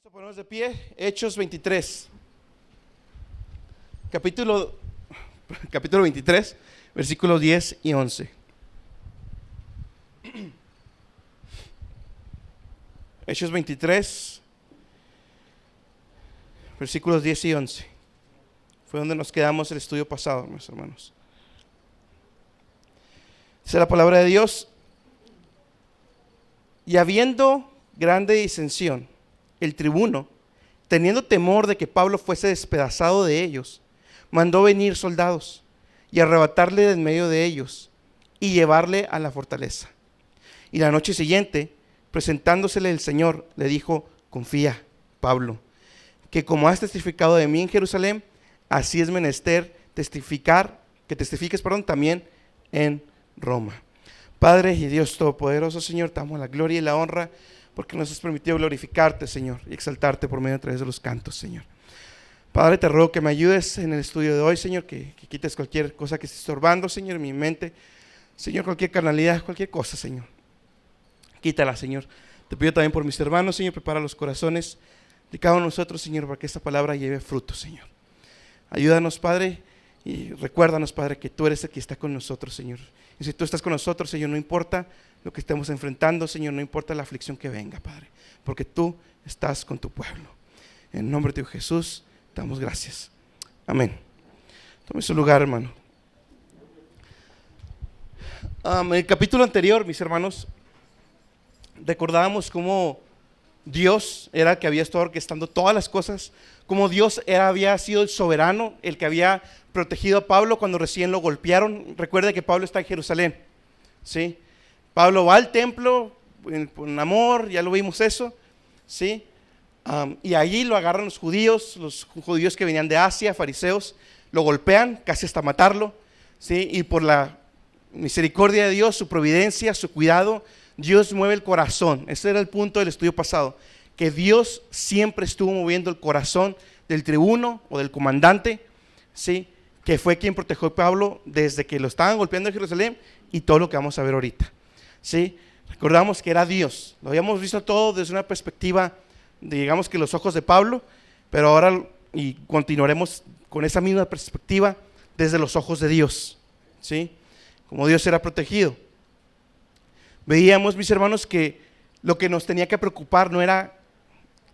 Vamos a ponernos de pie. Hechos 23. Capítulo 23, versículos 10 y 11. Hechos 23, versículos 10 y 11. Fue donde nos quedamos el estudio pasado, mis hermanos. Dice la palabra de Dios: y habiendo grande disensión, el tribuno, teniendo temor de que Pablo fuese despedazado de ellos, mandó venir soldados y arrebatarle de en medio de ellos y llevarle a la fortaleza. Y la noche siguiente, presentándosele el Señor, le dijo: confía, Pablo, que como has testificado de mí en Jerusalén, así es menester que testifiques también en Roma. Padre y Dios Todopoderoso, Señor, te damos la gloria y la honra porque nos has permitido glorificarte, Señor, y exaltarte por medio a través de los cantos, Señor. Padre, te ruego que me ayudes en el estudio de hoy, Señor, que quites cualquier cosa que esté estorbando, Señor, en mi mente. Señor, cualquier carnalidad, cualquier cosa, Señor, quítala, Señor. Te pido también por mis hermanos, Señor, prepara los corazones de cada uno de nosotros, Señor, para que esta palabra lleve fruto, Señor. Ayúdanos, Padre, y recuérdanos, Padre, que tú eres el que está con nosotros, Señor. Y si tú estás con nosotros, Señor, no importa lo que estemos enfrentando, Señor, no importa la aflicción que venga, Padre, porque tú estás con tu pueblo. En el nombre de Jesús, te damos gracias. Amén. Tome su lugar, hermano. En el capítulo anterior, mis hermanos, recordábamos cómo Dios era el que había estado orquestando todas las cosas, como Dios había sido el soberano, el que había protegido a Pablo cuando recién lo golpearon. Recuerde que Pablo está en Jerusalén, ¿sí? Pablo va al templo con amor, ya lo vimos eso, ¿sí? Y allí lo agarran los judíos que venían de Asia, fariseos, lo golpean casi hasta matarlo, ¿sí? Y por la misericordia de Dios, su providencia, su cuidado, Dios mueve el corazón. Ese era el punto del estudio pasado, que Dios siempre estuvo moviendo el corazón del tribuno o del comandante, ¿sí? Que fue quien protegió a Pablo desde que lo estaban golpeando en Jerusalén y todo lo que vamos a ver ahorita, ¿sí? Recordamos que era Dios, lo habíamos visto todo desde una perspectiva, digamos que los ojos de Pablo, pero ahora y continuaremos con esa misma perspectiva desde los ojos de Dios, ¿sí? Como Dios era protegido. Veíamos, mis hermanos, que lo que nos tenía que preocupar no era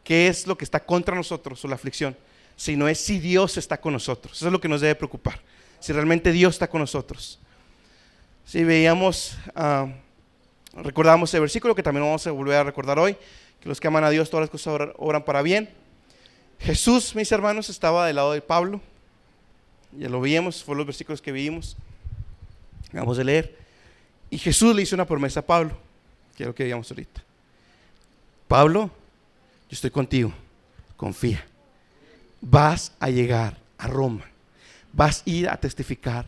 qué es lo que está contra nosotros o la aflicción, sino es si Dios está con nosotros. Eso es lo que nos debe preocupar, si realmente Dios está con nosotros. Sí, veíamos, recordábamos el versículo que también vamos a volver a recordar hoy, que los que aman a Dios todas las cosas obran para bien. Jesús, mis hermanos, estaba del lado de Pablo, ya lo vimos, fueron los versículos que vimos, vamos a leer. Y Jesús le hizo una promesa a Pablo, que es lo que veíamos ahorita: Pablo, yo estoy contigo, confía, vas a llegar a Roma, vas a ir a testificar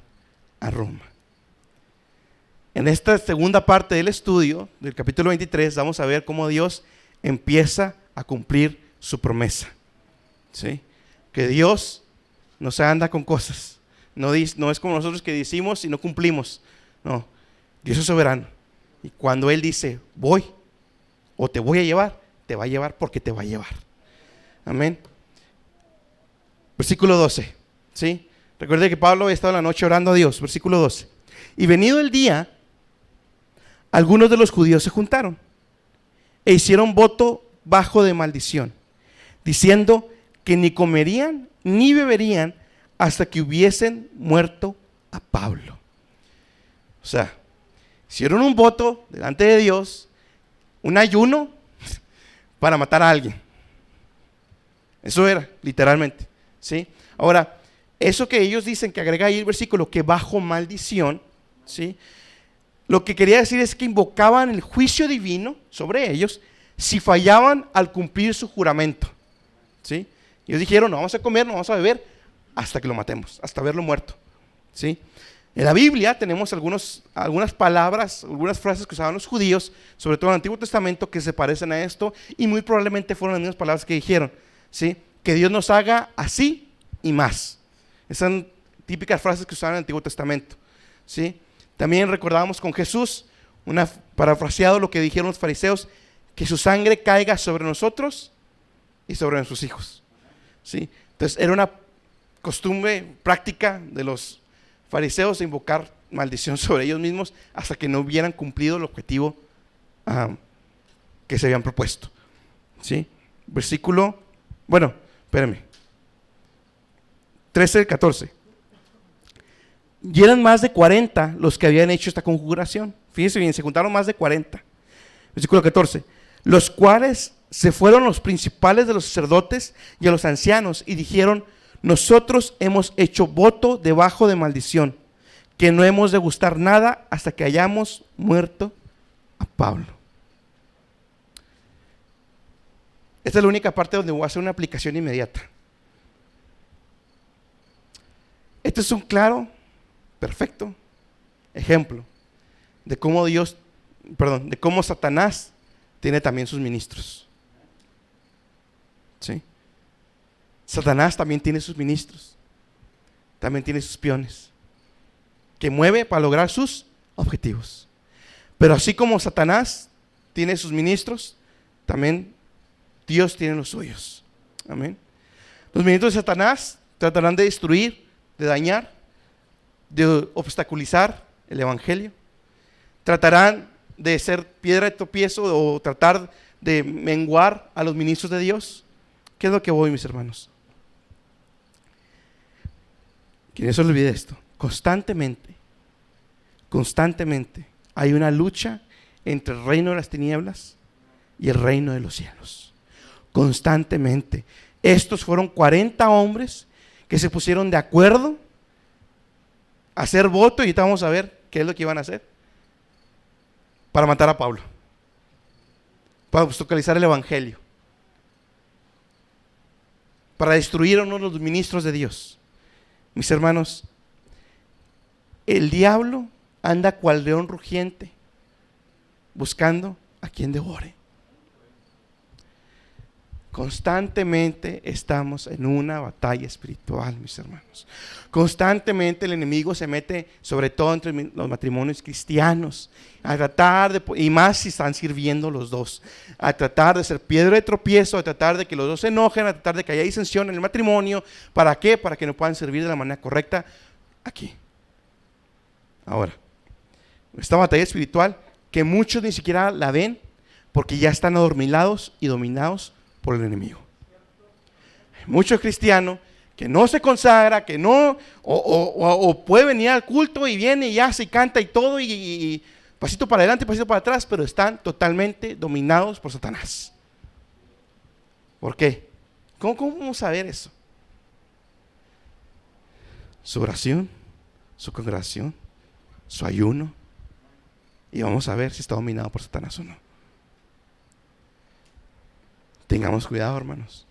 a Roma. En esta segunda parte del estudio, del capítulo 23, vamos a ver cómo Dios empieza a cumplir su promesa, ¿sí? Que Dios no se anda con cosas, no es como nosotros que decimos y no cumplimos, no. Dios es soberano, y cuando Él dice voy o te voy a llevar, te va a llevar porque te va a llevar. Amén. Versículo 12, ¿sí? Recuerde que Pablo había estado la noche orando a Dios. Versículo 12: y venido el día, algunos de los judíos se juntaron e hicieron voto bajo de maldición, diciendo que ni comerían ni beberían hasta que hubiesen muerto a Pablo. O sea, hicieron un voto delante de Dios, un ayuno para matar a alguien. Eso era, literalmente, ¿sí? Ahora, eso que ellos dicen, que agrega ahí el versículo, que bajo maldición, ¿sí? Lo que quería decir es que invocaban el juicio divino sobre ellos si fallaban al cumplir su juramento, ¿sí? Ellos dijeron: no vamos a comer, no vamos a beber hasta que lo matemos, hasta verlo muerto, ¿sí? En la Biblia tenemos algunas palabras, algunas frases que usaban los judíos, sobre todo en el Antiguo Testamento, que se parecen a esto, y muy probablemente fueron las mismas palabras que dijeron, ¿sí? Que Dios nos haga así y más. Esas son típicas frases que usaban en el Antiguo Testamento, ¿sí? También recordábamos con Jesús, parafraseado lo que dijeron los fariseos: que su sangre caiga sobre nosotros y sobre nuestros hijos. ¿Sí? Entonces era una costumbre práctica de los fariseos de invocar maldición sobre ellos mismos hasta que no hubieran cumplido el objetivo que se habían propuesto. ¿Sí? Versículo, bueno, espérame, 13 al 14. Y eran más de 40 los que habían hecho esta conjuración. Fíjense bien, se juntaron más de 40. Versículo 14. Los cuales se fueron los principales de los sacerdotes y a los ancianos y dijeron: nosotros hemos hecho voto debajo de maldición, que no hemos de gustar nada hasta que hayamos muerto a Pablo. Esta es la única parte donde voy a hacer una aplicación inmediata. Este es un claro, perfecto ejemplo de cómo de cómo Satanás tiene también sus ministros. ¿Sí? Satanás también tiene sus ministros, también tiene sus peones, que mueve para lograr sus objetivos. Pero así como Satanás tiene sus ministros, también Dios tiene los suyos. Amén. Los ministros de Satanás tratarán de destruir, de dañar, de obstaculizar el evangelio. Tratarán de ser piedra de tropiezo o tratar de menguar a los ministros de Dios. ¿Qué es lo que voy, mis hermanos? Que no se olvide esto. Constantemente hay una lucha entre el reino de las tinieblas y el reino de los cielos. Constantemente. Estos fueron 40 hombres que se pusieron de acuerdo a hacer voto, y ahorita vamos a ver qué es lo que iban a hacer para matar a Pablo, para obstaculizar el evangelio, para destruir a uno de los ministros de Dios. Mis hermanos, el diablo anda cual león rugiente buscando a quien devore. Constantemente estamos en una batalla espiritual, mis hermanos. Constantemente el enemigo se mete, sobre todo entre los matrimonios cristianos, a tratar de, y más si están sirviendo los dos, a tratar de ser piedra de tropiezo, a tratar de que los dos se enojen, a tratar de que haya disensión en el matrimonio. ¿Para qué? Para que no puedan servir de la manera correcta aquí. Ahora, esta batalla espiritual que muchos ni siquiera la ven porque ya están adormilados y dominados por el enemigo. Muchos cristianos que no se consagra, que no, o puede venir al culto y viene y hace y canta y todo, y pasito para adelante, pasito para atrás, pero están totalmente dominados por Satanás. ¿Por qué? ¿Cómo vamos a ver eso? Su oración, su congregación, su ayuno, y vamos a ver si está dominado por Satanás o no. Tengamos cuidado, hermanos,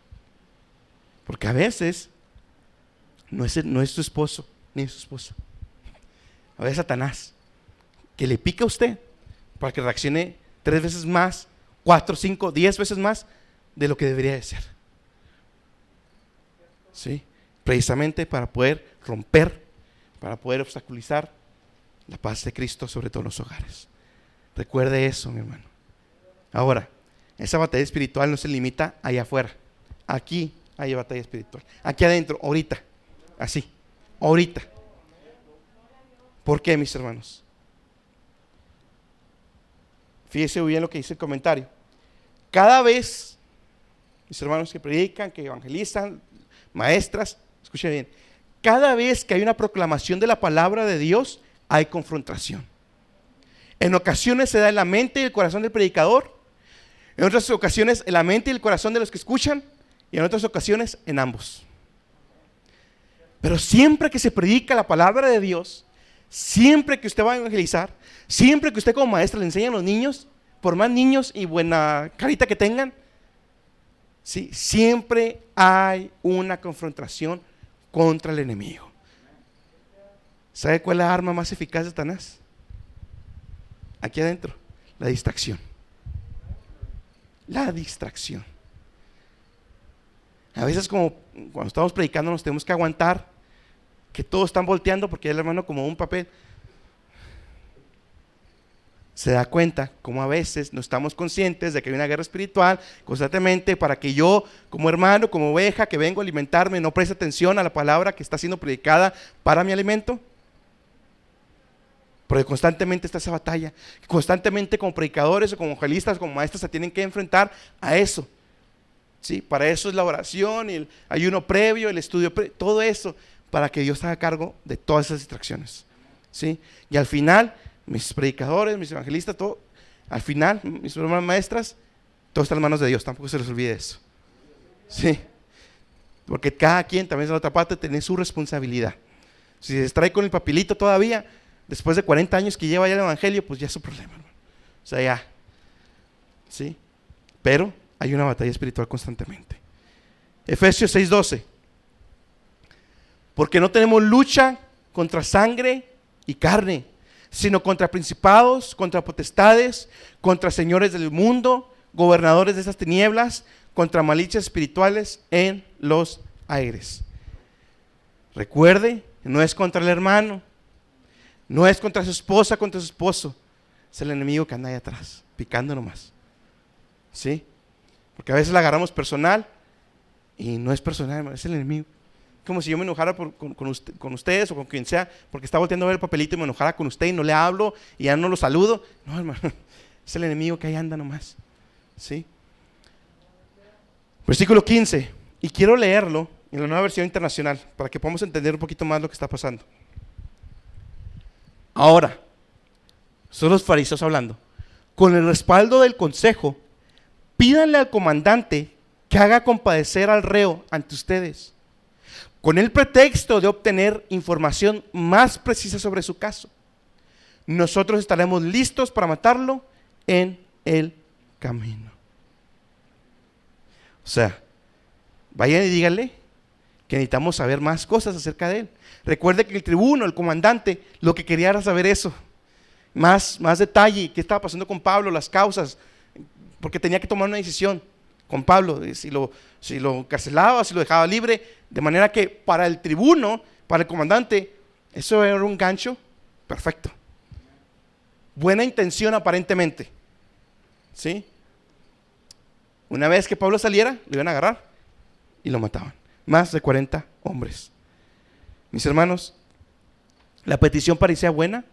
porque a veces no es su esposo ni su esposa. A veces Satanás, que le pica a usted para que reaccione 3 veces más, 4, 5, 10 veces más de lo que debería de ser. ¿Sí? Precisamente para poder romper, para poder obstaculizar la paz de Cristo sobre todos los hogares. Recuerde eso, mi hermano. Ahora, esa batalla espiritual no se limita allá afuera. Aquí hay batalla espiritual. Aquí adentro, ahorita. Así, ahorita. ¿Por qué, mis hermanos? Fíjese bien lo que dice el comentario. Cada vez, mis hermanos que predican, que evangelizan, maestras, escuchen bien, cada vez que hay una proclamación de la palabra de Dios, hay confrontación. En ocasiones se da en la mente y el corazón del predicador, en otras ocasiones en la mente y el corazón de los que escuchan, y en otras ocasiones en ambos. Pero siempre que se predica la palabra de Dios, siempre que usted va a evangelizar, siempre que usted como maestra le enseña a los niños, por más niños y buena carita que tengan, ¿sí? Siempre hay una confrontación contra el enemigo. ¿Sabe cuál es la arma más eficaz de Satanás? Aquí adentro, la distracción. La distracción. A veces, como cuando estamos predicando, nos tenemos que aguantar que todos están volteando porque el hermano como un papel. se da cuenta cómo a veces no estamos conscientes de que hay una guerra espiritual constantemente para que yo, como hermano, como oveja que vengo a alimentarme, no preste atención a la palabra que está siendo predicada para mi alimento. Porque constantemente está esa batalla. Constantemente como predicadores o como evangelistas, como maestros se tienen que enfrentar a eso. ¿Sí? Para eso es la oración, el ayuno previo, el estudio previo, todo eso, para que Dios haga cargo de todas esas distracciones. ¿Sí? Y al final, mis predicadores, mis evangelistas, todo, al final, mis hermanas maestras, todo está en las manos de Dios, tampoco se les olvide eso. ¿Sí? Porque cada quien, también en la otra parte, tiene su responsabilidad. Si se distrae con el papelito todavía, después de 40 años que lleva ya el evangelio, pues ya es su problema, hermano. O sea, ya. ¿Sí? Pero hay una batalla espiritual constantemente. Efesios 6:12. Porque no tenemos lucha contra sangre y carne, sino contra principados, contra potestades, contra señores del mundo, gobernadores de esas tinieblas, contra malicias espirituales en los aires. Recuerde, no es contra el hermano, no es contra su esposa, contra su esposo, es el enemigo que anda ahí atrás, picando nomás. ¿Sí? Porque a veces la agarramos personal y no es personal, es el enemigo. Como si yo me enojara con ustedes o con quien sea, porque está volteando a ver el papelito y me enojara con usted y no le hablo y ya no lo saludo. No, hermano, es el enemigo que ahí anda nomás. ¿Sí? Versículo 15, y quiero leerlo en la Nueva Versión Internacional para que podamos entender un poquito más lo que está pasando. Ahora, son los fariseos hablando. Con el respaldo del consejo, pídanle al comandante que haga compadecer al reo ante ustedes, con el pretexto de obtener información más precisa sobre su caso. Nosotros estaremos listos para matarlo en el camino. O sea, vayan y díganle que necesitamos saber más cosas acerca de él. Recuerde que el tribuno, el comandante, lo que quería era saber eso. Más detalle, qué estaba pasando con Pablo, las causas, porque tenía que tomar una decisión con Pablo, si lo encarcelaba, si lo dejaba libre, de manera que para el tribuno, para el comandante, eso era un gancho perfecto. Buena intención aparentemente. ¿Sí? Una vez que Pablo saliera, lo iban a agarrar y lo mataban. Más de 40 hombres. Mis hermanos, la petición parecía buena,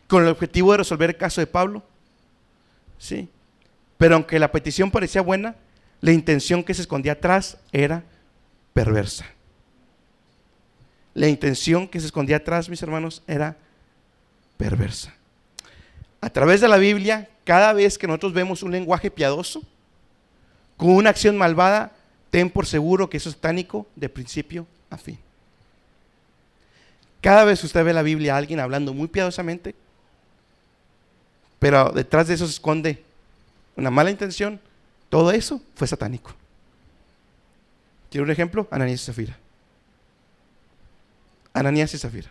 con el objetivo de resolver el caso de Pablo. Sí. Pero aunque la petición parecía buena, la intención que se escondía atrás era perversa. La intención que se escondía atrás, mis hermanos, era perversa. A través de la Biblia, cada vez que nosotros vemos un lenguaje piadoso con una acción malvada, ten por seguro que eso es satánico de principio a fin. Cada vez que usted ve en la Biblia a alguien hablando muy piadosamente, pero detrás de eso se esconde una mala intención, todo eso fue satánico. ¿Quiere un ejemplo? Ananías y Zafira. Ananías y Zafira.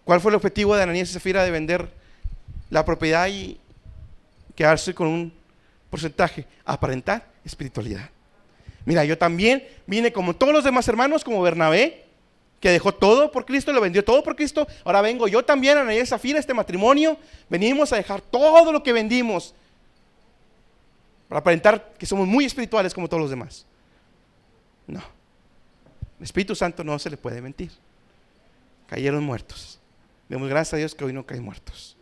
¿Cuál fue el objetivo de Ananías y Zafira de vender la propiedad y quedarse con un porcentaje? Aparentar espiritualidad. Mira, yo también vine como todos los demás hermanos, como Bernabé, que dejó todo por Cristo, lo vendió todo por Cristo. Ahora vengo yo también, Ananías y Zafira, este matrimonio, venimos a dejar todo lo que vendimos para aparentar que somos muy espirituales como todos los demás. No, el Espíritu Santo no se le puede mentir. Cayeron muertos. Demos gracias a Dios que hoy no caen muertos.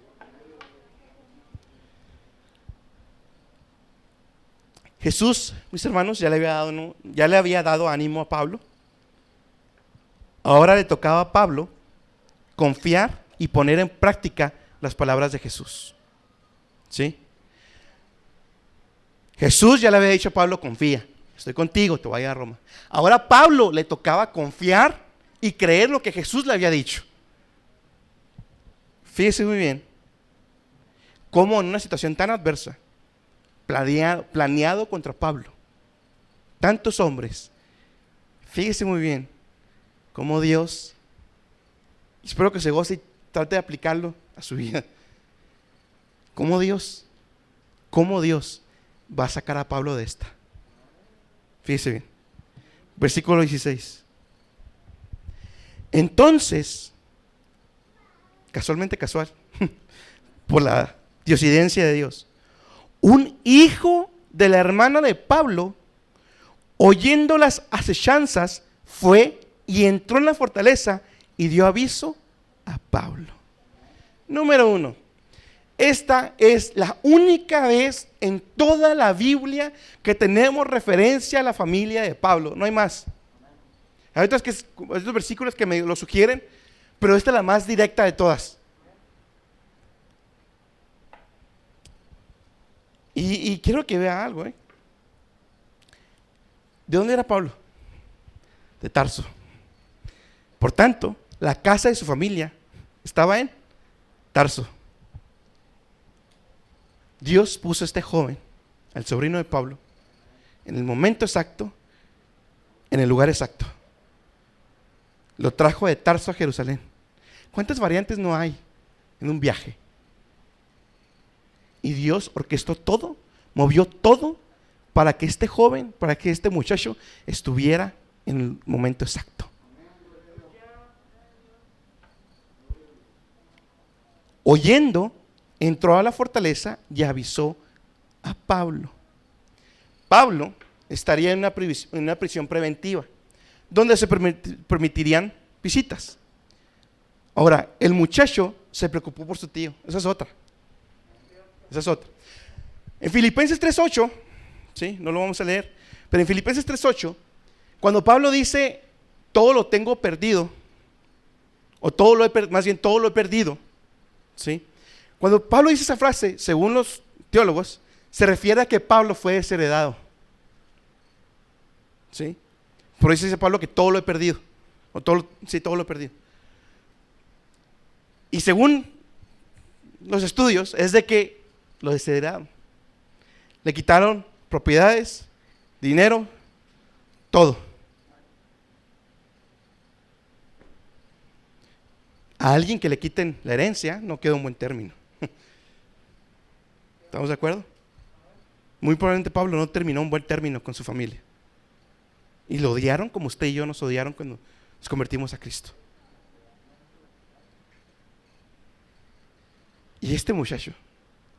Jesús, mis hermanos, ya le había dado ánimo a Pablo. Ahora le tocaba a Pablo confiar y poner en práctica las palabras de Jesús. ¿Sí? Jesús ya le había dicho a Pablo: confía, estoy contigo, te voy a ir a Roma. Ahora a Pablo le tocaba confiar y creer lo que Jesús le había dicho. Fíjese muy bien cómo en una situación tan adversa, planeado contra Pablo, tantos hombres, fíjese muy bien cómo Dios, espero que se goce y trate de aplicarlo a su vida, cómo Dios va a sacar a Pablo de esta. Fíjese bien, versículo 16. Entonces, casual, por la Diosidencia de Dios. Un hijo de la hermana de Pablo, oyendo las asechanzas, fue y entró en la fortaleza y dio aviso a Pablo. Número 1. Esta es la única vez en toda la Biblia que tenemos referencia a la familia de Pablo. No hay más. Hay otros versículos que me lo sugieren, pero esta es la más directa de todas. Y quiero que vea algo. ¿De dónde era Pablo? De Tarso. Por tanto, la casa de su familia estaba en Tarso. Dios puso a este joven, al sobrino de Pablo, en el momento exacto, en el lugar exacto. Lo trajo de Tarso a Jerusalén. ¿Cuántas variantes no hay en un viaje? Y Dios orquestó todo, movió todo para que este joven, para que este muchacho estuviera en el momento exacto. Oyendo, entró a la fortaleza y avisó a Pablo. Pablo estaría en una prisión preventiva, donde se permitirían visitas. Ahora, el muchacho se preocupó por su tío. Esa es otra. En Filipenses 3:8, ¿sí? No lo vamos a leer, pero en Filipenses 3:8, cuando Pablo dice, todo lo tengo perdido, o todo lo he perdido, ¿sí? Cuando Pablo dice esa frase, según los teólogos, se refiere a que Pablo fue desheredado, ¿sí? Por eso dice Pablo que todo lo he perdido, todo lo he perdido. Y según los estudios, es de que lo desheredaron. Le quitaron propiedades, dinero, todo. A alguien que le quiten la herencia no queda un buen término. ¿Estamos de acuerdo? Muy probablemente Pablo no terminó un buen término con su familia. Y lo odiaron como usted y yo nos odiaron cuando nos convertimos a Cristo. Y este muchacho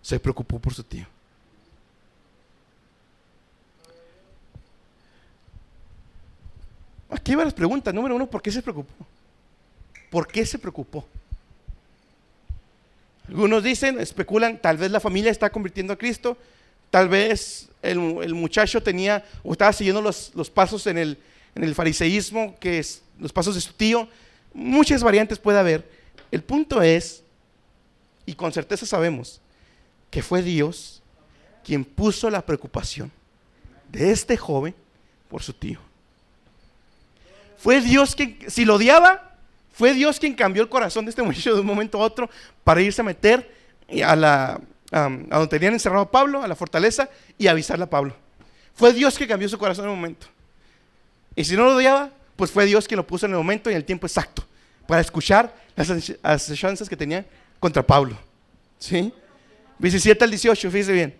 se preocupó por su tío. Aquí hay varias preguntas. Número 1, ¿por qué se preocupó? ¿Por qué se preocupó? Algunos dicen, especulan, tal vez la familia está convirtiendo a Cristo, tal vez el muchacho tenía o estaba siguiendo los pasos en el fariseísmo, que es los pasos de su tío. Muchas variantes puede haber. El punto es, y con certeza sabemos, que fue Dios quien puso la preocupación de este joven por su tío. Fue Dios quien, si lo odiaba, fue Dios quien cambió el corazón de este muchacho de un momento a otro para irse a meter a donde tenían encerrado a Pablo, a la fortaleza, y avisarle a Pablo. Fue Dios que cambió su corazón en el momento. Y si no lo odiaba, pues fue Dios quien lo puso en el momento y en el tiempo exacto para escuchar las asechanzas que tenían contra Pablo. ¿Sí? 17 al 18, fíjese bien.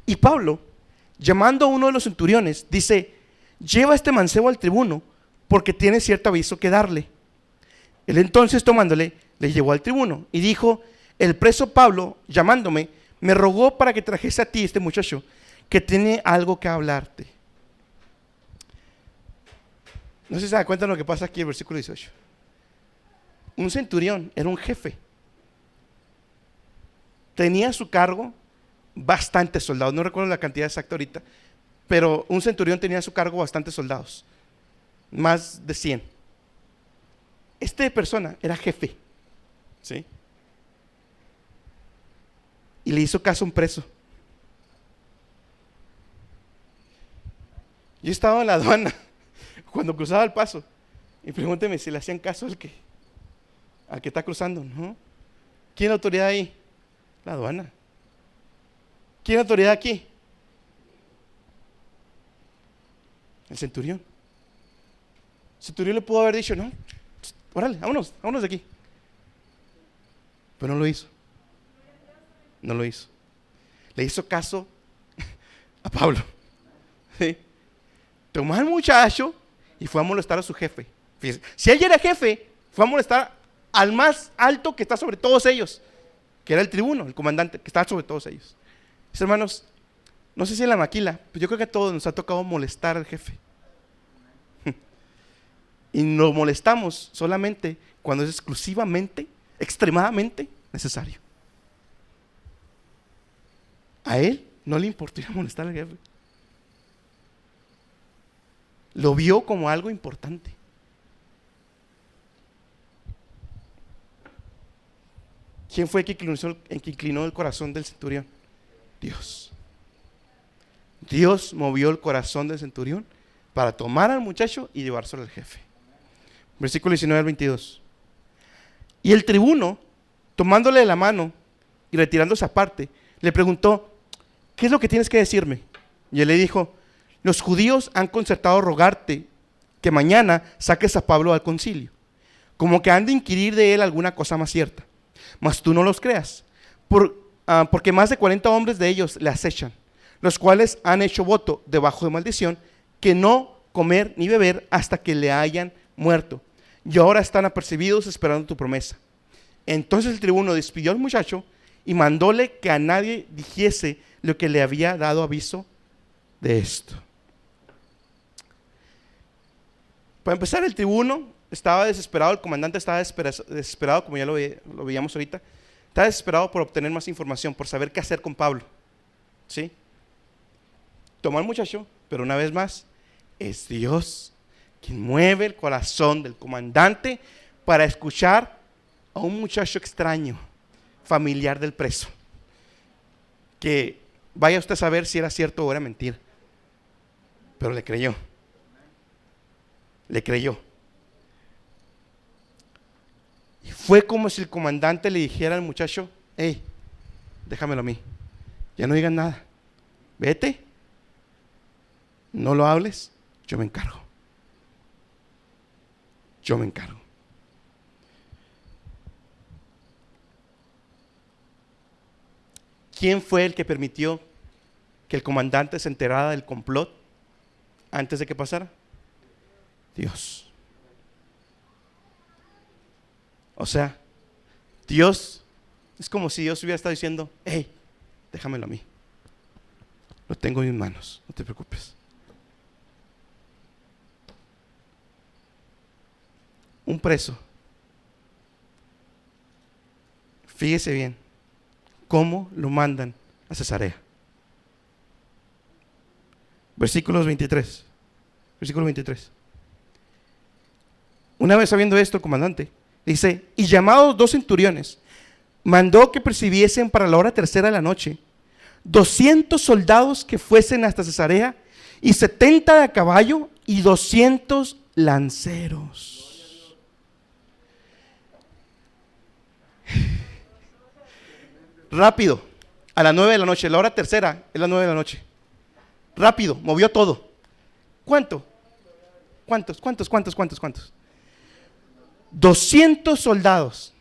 Y Pablo, llamando a uno de los centuriones, dice: lleva a este mancebo al tribuno, porque tiene cierto aviso que darle. Él entonces, tomándole, le llevó al tribuno y dijo: el preso Pablo, llamándome, me rogó para que trajese a ti este muchacho, que tiene algo que hablarte. No sé si se da cuenta de lo que pasa aquí en el versículo 18. Un centurión era un jefe. Tenía a su cargo bastantes soldados. No recuerdo la cantidad exacta ahorita, pero un centurión tenía a su cargo bastantes soldados. Más de 100. Esta persona era jefe, ¿sí? Y le hizo caso a un preso. Yo estaba en la aduana cuando cruzaba el paso, y pregúnteme si le hacían caso al que está cruzando, ¿no? ¿Quién es la autoridad ahí? La aduana. ¿Quién es la autoridad aquí? El centurión. El centurión le pudo haber dicho: no, órale, vámonos de aquí. Pero no lo hizo. No lo hizo. Le hizo caso a Pablo. ¿Sí? Tomó al muchacho y fue a molestar a su jefe. Fíjese, si él era jefe, fue a molestar al más alto que está sobre todos ellos. que era el tribuno, el comandante, que estaba sobre todos ellos. Mis hermanos, no sé si en la maquila, pero yo creo que a todos nos ha tocado molestar al jefe. Y nos molestamos solamente cuando es exclusivamente, extremadamente necesario. A él no le importó ir a molestar al jefe. Lo vio como algo importante. ¿Quién fue el que inclinó el corazón del centurión? Dios. Dios movió el corazón del centurión para tomar al muchacho y llevárselo al jefe. Versículo 19 al 22. Y el tribuno, tomándole de la mano y retirándose aparte, le preguntó: ¿qué es lo que tienes que decirme? Y él le dijo: los judíos han concertado rogarte que mañana saques a Pablo al concilio, como que han de inquirir de él alguna cosa más cierta. Mas tú no los creas, porque más de 40 hombres de ellos le acechan, los cuales han hecho voto debajo de maldición, que no comer ni beber hasta que le hayan muerto. Y ahora están apercibidos esperando tu promesa. Entonces el tribuno despidió al muchacho y mandóle que a nadie dijese lo que le había dado aviso de esto. Para empezar, el tribuno estaba desesperado, el comandante estaba desesperado, como ya lo veíamos ahorita. Estaba desesperado por obtener más información, por saber qué hacer con Pablo. ¿Sí? Tomó al muchacho, pero una vez más, es Dios quien mueve el corazón del comandante para escuchar a un muchacho extraño, familiar del preso, que vaya usted a saber si era cierto o era mentira, pero le creyó. Le creyó. Y fue como si el comandante le dijera al muchacho: hey, déjamelo a mí, ya no digas nada, vete, no lo hables, yo me encargo. Yo me encargo. ¿Quién fue el que permitió que el comandante se enterara del complot antes de que pasara? Dios. O sea, Dios, es como si Dios hubiera estado diciendo: hey, déjamelo a mí, lo tengo en mis manos, no te preocupes. Un preso, fíjese bien cómo lo mandan a Cesarea. Versículo 23. Una vez sabiendo esto, el comandante dice: y llamados 2 centuriones, mandó que percibiesen para la hora 3:00 de la noche 200 soldados que fuesen hasta Cesarea, y 70 de a caballo y 200 lanceros. Rápido, a las 9 de la noche, la hora 3:00 es las 9 de la noche. Rápido, movió todo. ¿Cuántos? 200 soldados.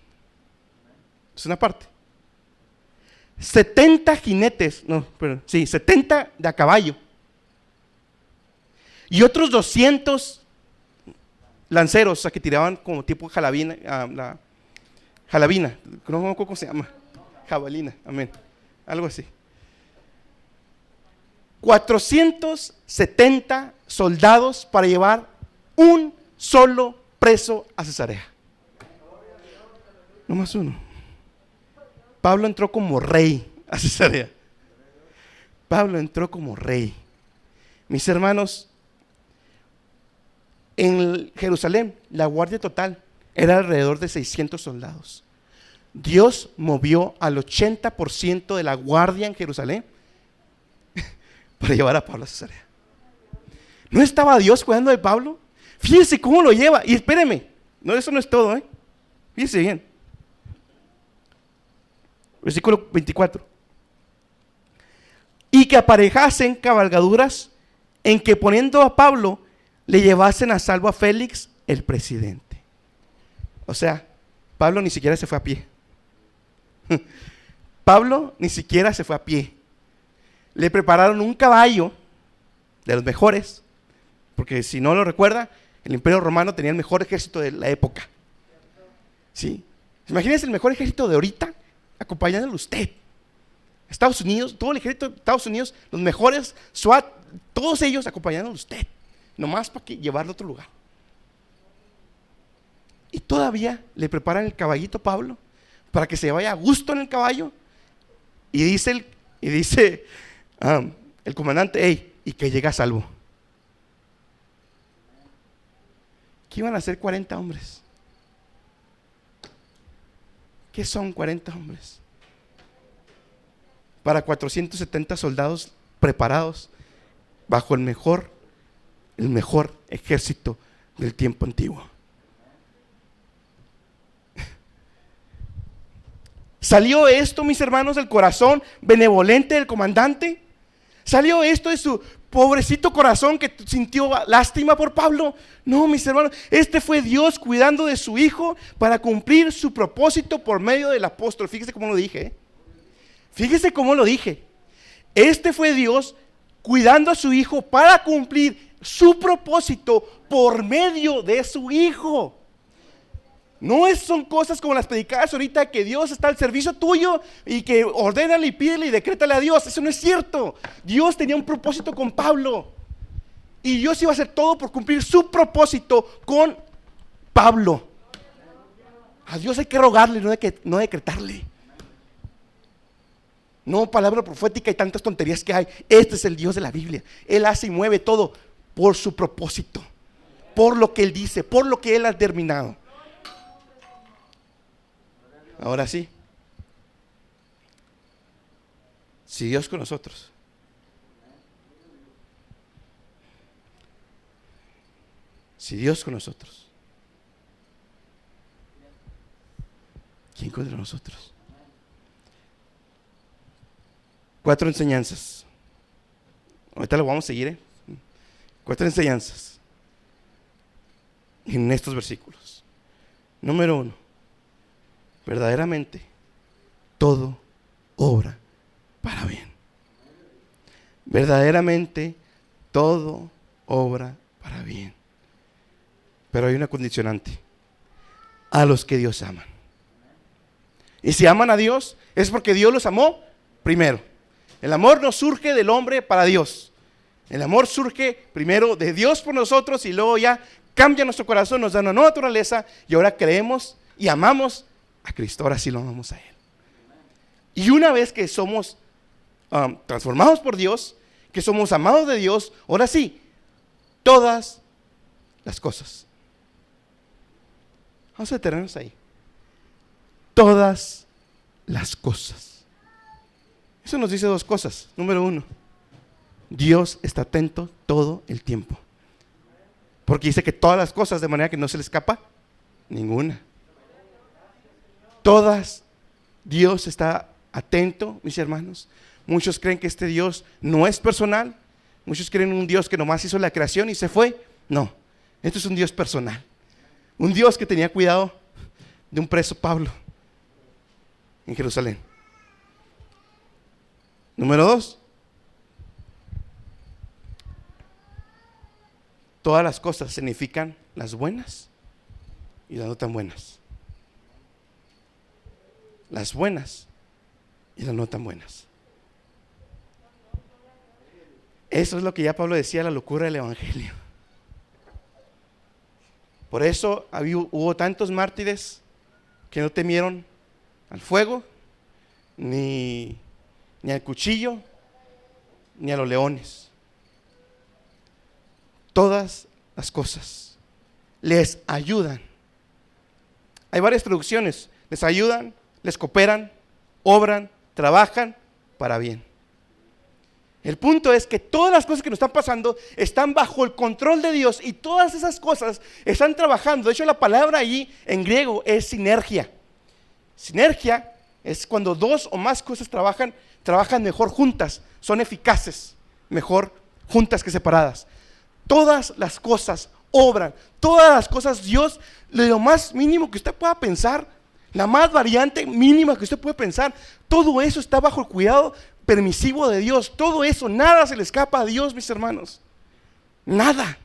Es una parte. 70 jinetes, 70 de a caballo. Y otros 200 lanceros, o sea, que tiraban como tipo jalabina, jalabina, no me acuerdo cómo se llama. Jabalina, amén. Algo así. 470 soldados para llevar un solo preso a Cesarea. No más uno. Pablo entró como rey a Cesarea. Pablo entró como rey. Mis hermanos, en Jerusalén la guardia total era alrededor de 600 soldados. Dios movió al 80% de la guardia en Jerusalén para llevar a Pablo a Cesarea. ¿No estaba Dios cuidando de Pablo? Fíjense cómo lo lleva. Y espéreme, no, eso no es todo, fíjense bien. Versículo 24. Y que aparejasen cabalgaduras en que, poniendo a Pablo, le llevasen a salvo a Félix, el presidente. O sea, Pablo ni siquiera se fue a pie. Pablo ni siquiera se fue a pie. Le prepararon un caballo de los mejores, porque si no lo recuerda, el Imperio Romano tenía el mejor ejército de la época. ¿Sí? Imagínense el mejor ejército de ahorita acompañándolo a usted. Estados Unidos, todo el ejército de Estados Unidos, los mejores SWAT, todos ellos acompañándolo a usted, nomás para que llevarlo a otro lugar. Y todavía le preparan el caballito a Pablo para que se vaya a gusto en el caballo. Y dice el comandante, hey, y que llegue a salvo. ¿Qué iban a hacer 40 hombres? ¿Qué son 40 hombres? Para 470 soldados preparados bajo el mejor ejército del tiempo antiguo. ¿Salió esto, mis hermanos, del corazón benevolente del comandante? ¿Salió esto de su pobrecito corazón que sintió lástima por Pablo? No, mis hermanos, este fue Dios cuidando de su hijo para cumplir su propósito por medio del apóstol. Fíjese cómo lo dije, Fíjese cómo lo dije. Este fue Dios cuidando a su hijo para cumplir su propósito por medio de su hijo. No son cosas como las predicadas ahorita, que Dios está al servicio tuyo y que ordénale y pídele y decrétale a Dios. Eso no es cierto. Dios tenía un propósito con Pablo y Dios iba a hacer todo por cumplir su propósito con Pablo. A Dios hay que rogarle, no decretarle. No palabra profética y tantas tonterías que hay. Este es el Dios de la Biblia. Él hace y mueve todo por su propósito, por lo que Él dice, por lo que Él ha determinado. Ahora sí, si Dios con nosotros, ¿quién contra nosotros? 4 enseñanzas. Ahorita lo vamos a seguir, 4 enseñanzas en estos versículos. Número 1. Verdaderamente todo obra para bien. Verdaderamente todo obra para bien. Pero hay una condicionante: a los que Dios ama. Y si aman a Dios, es porque Dios los amó primero. El amor no surge del hombre para Dios. El amor surge primero de Dios por nosotros y luego ya cambia nuestro corazón, nos da una nueva naturaleza y ahora creemos y amamos a Cristo. Ahora sí lo amamos a Él. Y una vez que somos transformados por Dios, que somos amados de Dios, ahora sí, todas las cosas. Vamos a detenernos ahí. Todas las cosas. Eso nos dice 2 cosas. Número 1, Dios está atento todo el tiempo. Porque dice que todas las cosas, de manera que no se le escapa ninguna. Todas, Dios está atento, mis hermanos. Muchos creen que este Dios no es personal. Muchos creen en un Dios que nomás hizo la creación y se fue. No, este es un Dios personal. Un Dios que tenía cuidado de un preso, Pablo, en Jerusalén. Número 2, todas las cosas significan las buenas y las no tan buenas. Las buenas y las no tan buenas. Eso es lo que ya Pablo decía, la locura del evangelio. Por eso hubo tantos mártires que no temieron al fuego, ni al cuchillo, ni a los leones. Todas las cosas les ayudan. Hay varias traducciones. Les ayudan, les cooperan, obran, trabajan para bien. El punto es que todas las cosas que nos están pasando están bajo el control de Dios y todas esas cosas están trabajando. De hecho, la palabra ahí en griego es sinergia. Sinergia es cuando 2 o más cosas trabajan mejor juntas, son eficaces, mejor juntas que separadas. Todas las cosas obran, todas las cosas Dios, lo más mínimo que usted pueda pensar, la más variante mínima que usted puede pensar, todo eso está bajo el cuidado permisivo de Dios. Todo eso, nada se le escapa a Dios, mis hermanos. Nada.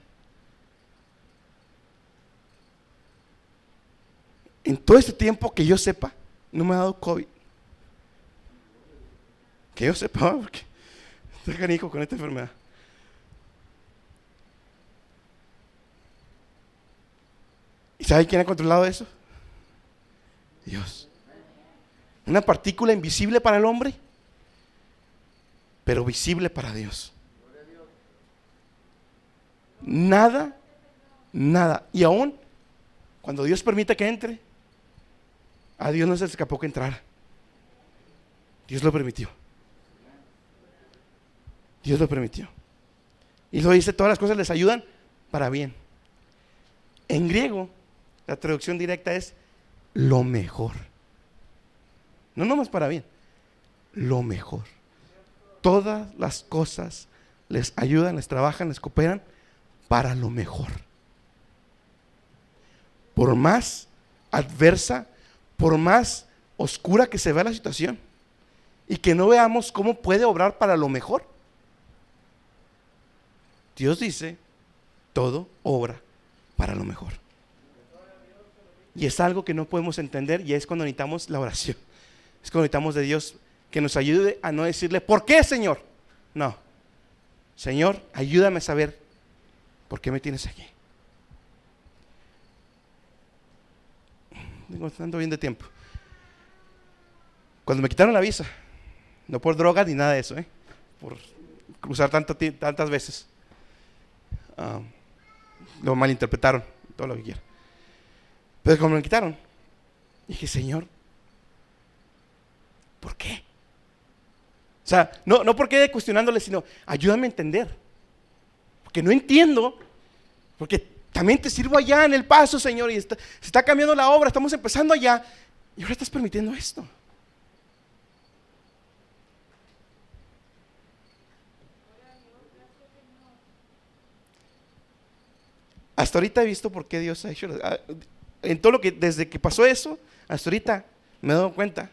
En todo este tiempo que yo sepa, no me ha dado COVID. Que yo sepa, porque estoy canijo con esta enfermedad. ¿Y sabe quién ha controlado eso? Dios. Una partícula invisible para el hombre, pero visible para Dios. Nada, nada. Y aún cuando Dios permite que entre, a Dios no se le escapó que entrara. Dios lo permitió. Dios lo permitió. Y lo dice, todas las cosas les ayudan para bien. En griego, la traducción directa es lo mejor. No nomás para bien, lo mejor. Todas las cosas les ayudan, les trabajan, les cooperan para lo mejor. Por más adversa, por más oscura que se vea la situación y que no veamos cómo puede obrar para lo mejor, Dios dice, todo obra para lo mejor. Y es algo que no podemos entender, y es cuando necesitamos la oración. Es cuando necesitamos de Dios que nos ayude a no decirle, ¿por qué, Señor? No. Señor, ayúdame a saber por qué me tienes aquí. Ando bien de tiempo. Cuando me quitaron la visa, no por droga ni nada de eso, por cruzar tantas veces, lo malinterpretaron, todo lo que quieran. Pero cuando me quitaron, dije, Señor, ¿por qué? O sea, no porque cuestionándole, sino ayúdame a entender. Porque no entiendo, porque también te sirvo allá en El Paso, Señor, y se está cambiando la obra, estamos empezando allá, y ahora estás permitiendo esto. Hasta ahorita he visto por qué Dios ha hecho, en todo lo que, desde que pasó eso, hasta ahorita me he dado cuenta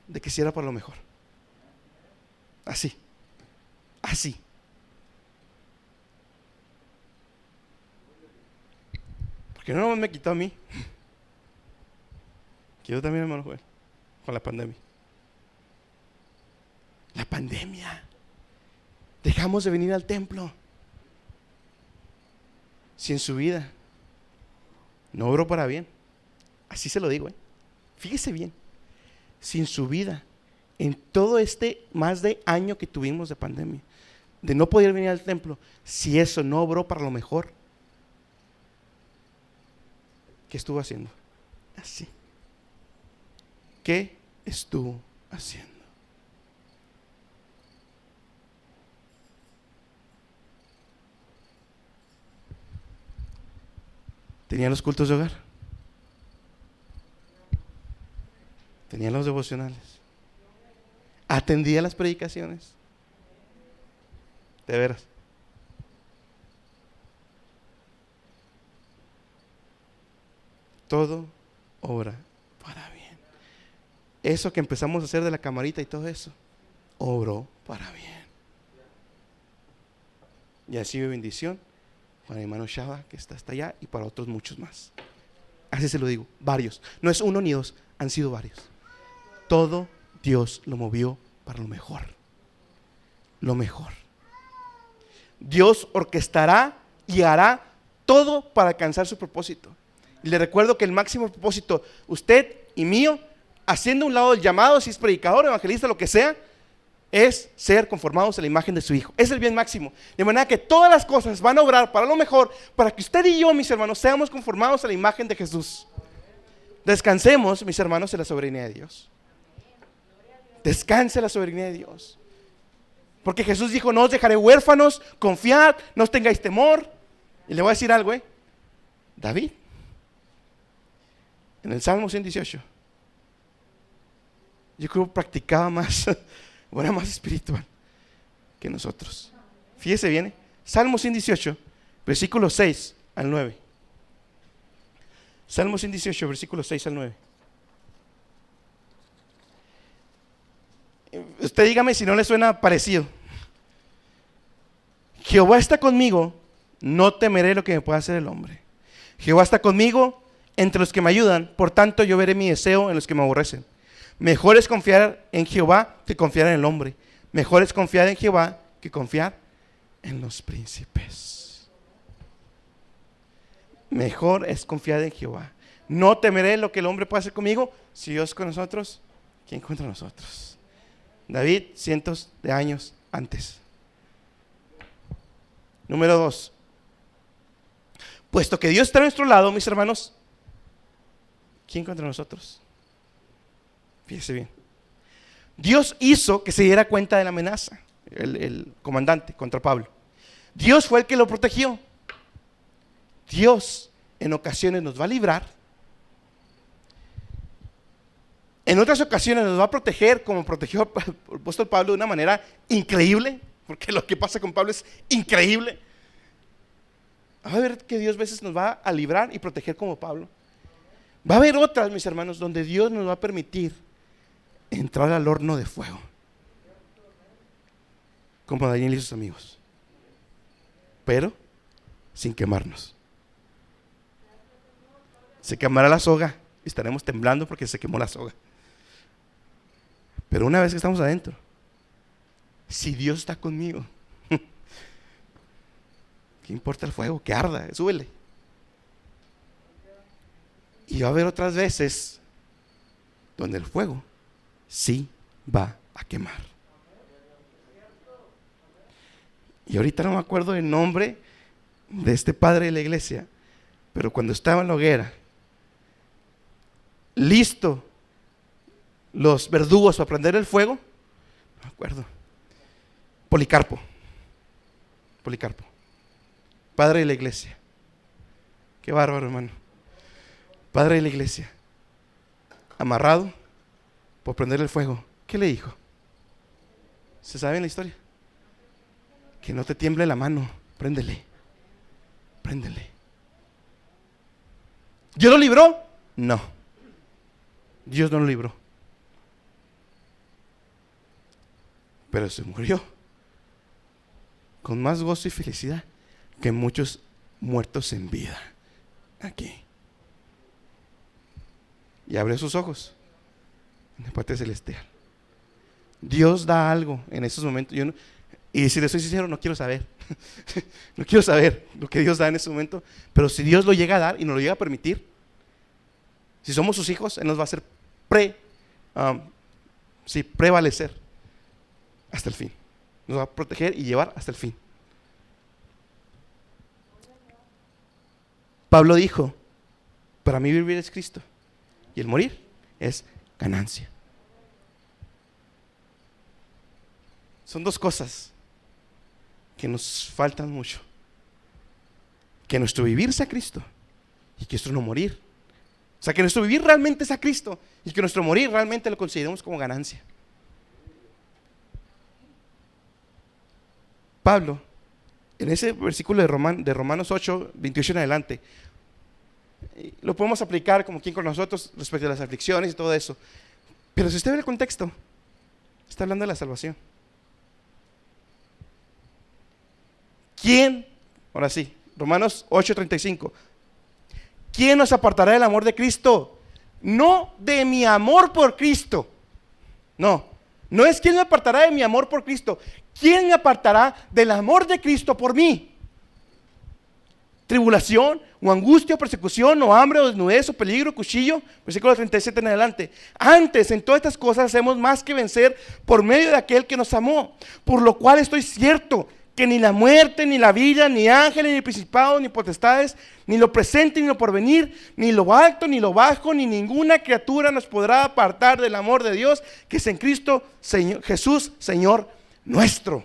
de que sí era para lo mejor. Así. Porque no me quitó a mí, que yo también, hermano Joel, con la pandemia. La pandemia. Dejamos de venir al templo. Si en su vida no obró para bien, así se lo digo, fíjese bien, si en su vida, en todo este más de año que tuvimos de pandemia, de no poder venir al templo, si eso no obró para lo mejor, ¿qué estuvo haciendo? Así. ¿Qué estuvo haciendo? Tenía los cultos de hogar, tenía los devocionales, atendía las predicaciones, de veras. Todo obra para bien. Eso que empezamos a hacer de la camarita y todo eso, obró para bien. Y así de bendición para mi hermano Shaba, que está hasta allá, y para otros muchos más. Así se lo digo, varios. No es uno ni dos, han sido varios. Todo Dios lo movió para lo mejor. Lo mejor. Dios orquestará y hará todo para alcanzar su propósito. Y le recuerdo que el máximo propósito, usted y mío, haciendo un lado el llamado, si es predicador, evangelista, lo que sea, es ser conformados a la imagen de su Hijo. Es el bien máximo. De manera que todas las cosas van a obrar para lo mejor, para que usted y yo, mis hermanos, seamos conformados a la imagen de Jesús. Descansemos, mis hermanos, en la soberanía de Dios. Descanse en la soberanía de Dios. Porque Jesús dijo, no os dejaré huérfanos, confiad, no os tengáis temor. Y le voy a decir algo, David, en el Salmo 118, yo creo que practicaba más, o era más espiritual que nosotros. Fíjese bien, Salmo 118, versículos 6 al 9. Salmo 118, versículos 6 al 9. Usted dígame si no le suena parecido. Jehová está conmigo, no temeré lo que me pueda hacer el hombre. Jehová está conmigo entre los que me ayudan, por tanto yo veré mi deseo en los que me aborrecen. Mejor es confiar en Jehová que confiar en el hombre. Mejor es confiar en Jehová que confiar en los príncipes. Mejor es confiar en Jehová. No temeré lo que el hombre pueda hacer conmigo. Si Dios es con nosotros, ¿quién contra nosotros? David, cientos de años antes. Número 2. Puesto que Dios está a nuestro lado, mis hermanos, ¿quién contra nosotros? Fíjese bien. Dios hizo que se diera cuenta de la amenaza, el comandante contra Pablo. Dios fue el que lo protegió. Dios en ocasiones nos va a librar. En otras ocasiones nos va a proteger, como protegió al apóstol Pablo de una manera increíble, porque lo que pasa con Pablo es increíble. Va a ver que Dios a veces nos va a librar y proteger como Pablo. Va a haber otras, mis hermanos, donde Dios nos va a permitir entrar al horno de fuego, como Daniel y sus amigos, pero sin quemarnos. Se quemará la soga y estaremos temblando porque se quemó la soga. Pero una vez que estamos adentro, si Dios está conmigo, ¿qué importa el fuego? Que arda, súbele. Y va a haber otras veces donde el fuego sí va a quemar. Y ahorita no me acuerdo el nombre de este padre de la iglesia, pero cuando estaba en la hoguera, listo los verdugos para prender el fuego, no me acuerdo. Policarpo, padre de la iglesia. Qué bárbaro, hermano. Padre de la iglesia, amarrado por prender el fuego. ¿Qué le dijo? ¿Se sabe en la historia? Que no te tiemble la mano, préndele. ¿Dios lo libró? No, Dios no lo libró, pero se murió con más gozo y felicidad que muchos muertos en vida aquí. Y abrió sus ojos en la parte celestial. Dios da algo en esos momentos. Y si le soy sincero, no quiero saber. No quiero saber lo que Dios da en ese momento. Pero si Dios lo llega a dar y nos lo llega a permitir, si somos sus hijos, Él nos va a hacer prevalecer hasta el fin. Nos va a proteger y llevar hasta el fin. Pablo dijo: para mí vivir es Cristo y el morir es ganancia. Son dos cosas que nos faltan mucho: que nuestro vivir sea Cristo y que nuestro no morir. O sea, que nuestro vivir realmente sea Cristo y que nuestro morir realmente lo consideremos como ganancia. Pablo, en ese versículo de Romanos 8, 28 en adelante, lo podemos aplicar como quien con nosotros respecto a las aflicciones y todo eso. Pero si usted ve el contexto, está hablando de la salvación. ¿Quién? Ahora sí, Romanos 8:35. ¿Quién nos apartará del amor de Cristo? No de mi amor por Cristo. No es quién me apartará de mi amor por Cristo. ¿Quién me apartará del amor de Cristo por mí? Tribulación, o angustia, o persecución, o hambre, o desnudez, o peligro, cuchillo. Versículo 37 en adelante. Antes, en todas estas cosas hacemos más que vencer por medio de aquel que nos amó. Por lo cual estoy cierto que ni la muerte, ni la vida, ni ángeles, ni principados, ni potestades, ni lo presente, ni lo porvenir, ni lo alto, ni lo bajo, ni ninguna criatura nos podrá apartar del amor de Dios que es en Cristo Jesús, Señor nuestro.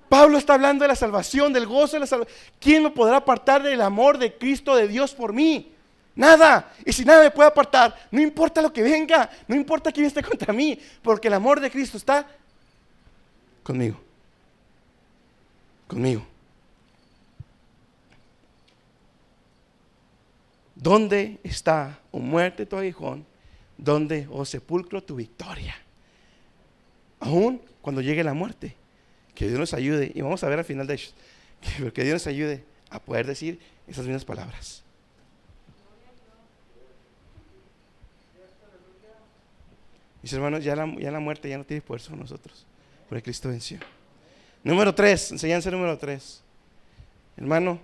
Pablo está hablando de la salvación, del gozo de la salvación. ¿Quién me podrá apartar del amor de Cristo, de Dios por mí? Nada. Y si nada me puede apartar, no importa lo que venga, no importa quién esté contra mí, porque el amor de Cristo está conmigo. ¿Dónde está, oh muerte, tu aguijón? ¿Dónde, oh sepulcro, tu victoria? Aún cuando llegue la muerte, que Dios nos ayude, y vamos a ver al final de ellos, que Dios nos ayude a poder decir esas mismas palabras. Mis hermanos, ya la muerte ya no tiene poder sobre nosotros, porque Cristo venció. Número 3, enseñanza número 3. Hermano,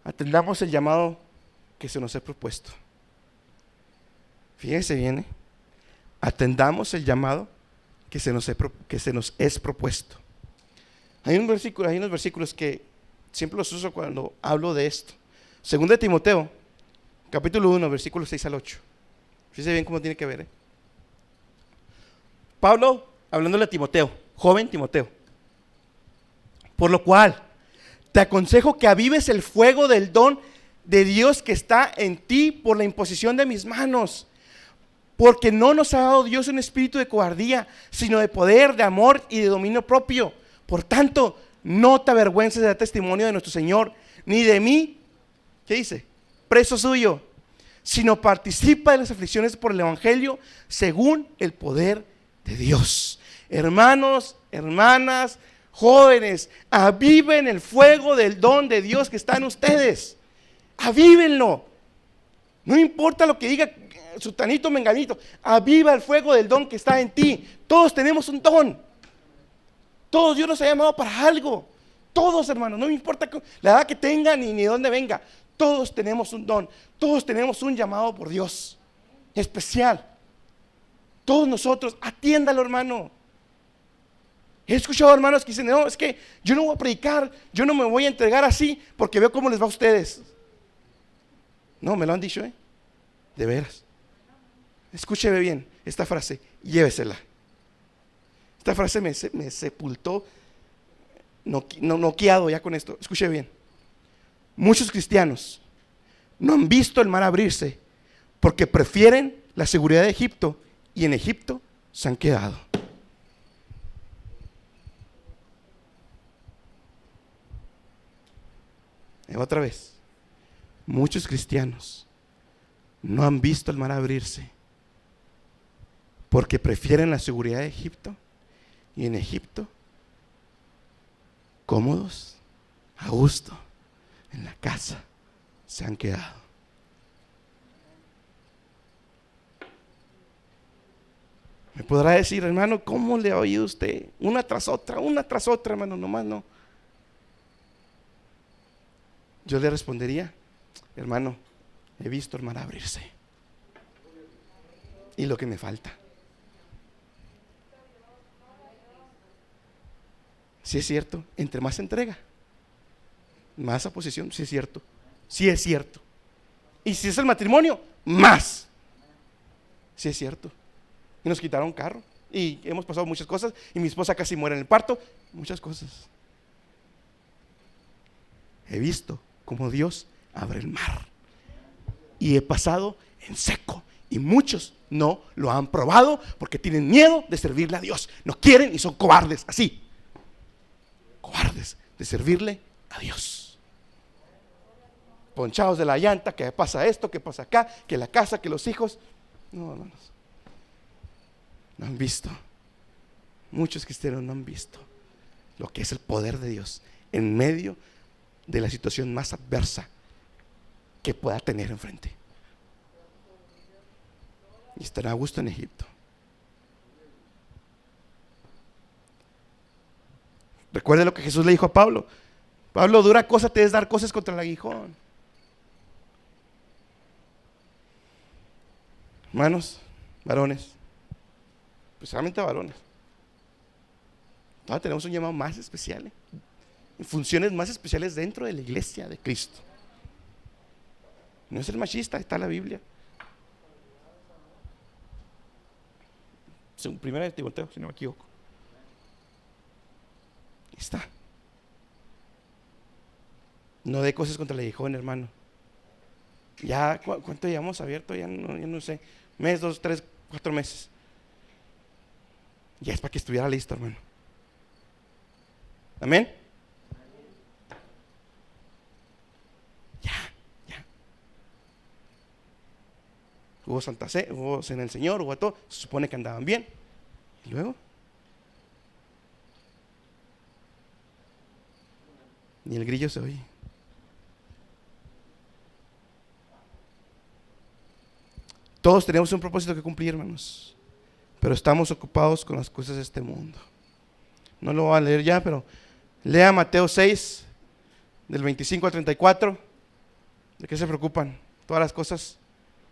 atendamos el llamado que se nos ha propuesto. Fíjese bien, atendamos el llamado que se nos es propuesto. Hay unos versículos que siempre los uso cuando hablo de esto. Segunda de Timoteo, capítulo 1, versículos 6 al 8. Fíjese bien cómo tiene que ver. Pablo, hablándole a Timoteo, joven Timoteo. Por lo cual, te aconsejo que avives el fuego del don de Dios que está en ti por la imposición de mis manos. Porque no nos ha dado Dios un espíritu de cobardía, sino de poder, de amor y de dominio propio. Por tanto, no te avergüences de dar testimonio de nuestro Señor, ni de mí, ¿qué dice? Preso suyo, sino participa de las aflicciones por el Evangelio según el poder de Dios. Hermanos, hermanas, jóvenes, aviven el fuego del don de Dios que está en ustedes. Avívenlo. No importa lo que diga sutanito, menganito, aviva el fuego del don que está en ti. Todos tenemos un don. Todos Dios nos ha llamado para algo. Todos, hermanos, no me importa la edad que tengan ni dónde venga. Todos tenemos un don. Todos tenemos un llamado por Dios especial. Todos nosotros, atiéndalo, hermano. He escuchado hermanos que dicen, no, es que yo no voy a predicar, yo no me voy a entregar así porque veo cómo les va a ustedes. No, me lo han dicho, de veras. Escúcheme bien esta frase, llévesela. Esta frase me sepultó, noqueado ya con esto. Escuche bien. Muchos cristianos no han visto el mar abrirse porque prefieren la seguridad de Egipto y en Egipto se han quedado. Otra vez, muchos cristianos no han visto el mar abrirse porque prefieren la seguridad de Egipto y en Egipto cómodos, a gusto, en la casa se han quedado. Me podrá decir, hermano, ¿cómo le ha oído usted? Una tras otra, hermano, nomás no. Yo le respondería, hermano, he visto el mar abrirse y lo que me falta. Si es cierto, entre más entrega, más oposición, si es cierto, si es cierto. Y si es el matrimonio, más, si es cierto. Y nos quitaron carro y hemos pasado muchas cosas y mi esposa casi muere en el parto, muchas cosas. He visto cómo Dios abre el mar y he pasado en seco y muchos no lo han probado porque tienen miedo de servirle a Dios, no quieren y son cobardes, así, cobardes de servirle a Dios, ponchados de la llanta, que pasa esto, que pasa acá, que la casa, que los hijos. No, hermanos, no han visto, muchos cristianos no han visto lo que es el poder de Dios en medio de la situación más adversa que pueda tener enfrente. Y estará a gusto en Egipto. Recuerde lo que Jesús le dijo a Pablo. Pablo, dura cosa te es dar cosas contra el aguijón. Hermanos, varones, especialmente varones, todavía tenemos un llamado más especial, funciones más especiales dentro de la iglesia de Cristo. No es ser machista, está en la Biblia. Según Primera de Timoteo, si no me equivoco. Está. No dé cosas contra el aguijón, hermano. Ya, ¿cuánto llevamos abierto? Ya no sé. Mes, 2, 3, 4 meses. Ya es para que estuviera listo, hermano. Amén. Ya. Hubo Santa Cena, hubo Cena del Señor, hubo todo. Se supone que andaban bien. Y luego, ni el grillo se oye. Todos tenemos un propósito que cumplir, hermanos. pero estamos ocupados con las cosas de este mundo. No lo voy a leer ya, pero lea Mateo 6, del 25 al 34. ¿De qué se preocupan? Todas las cosas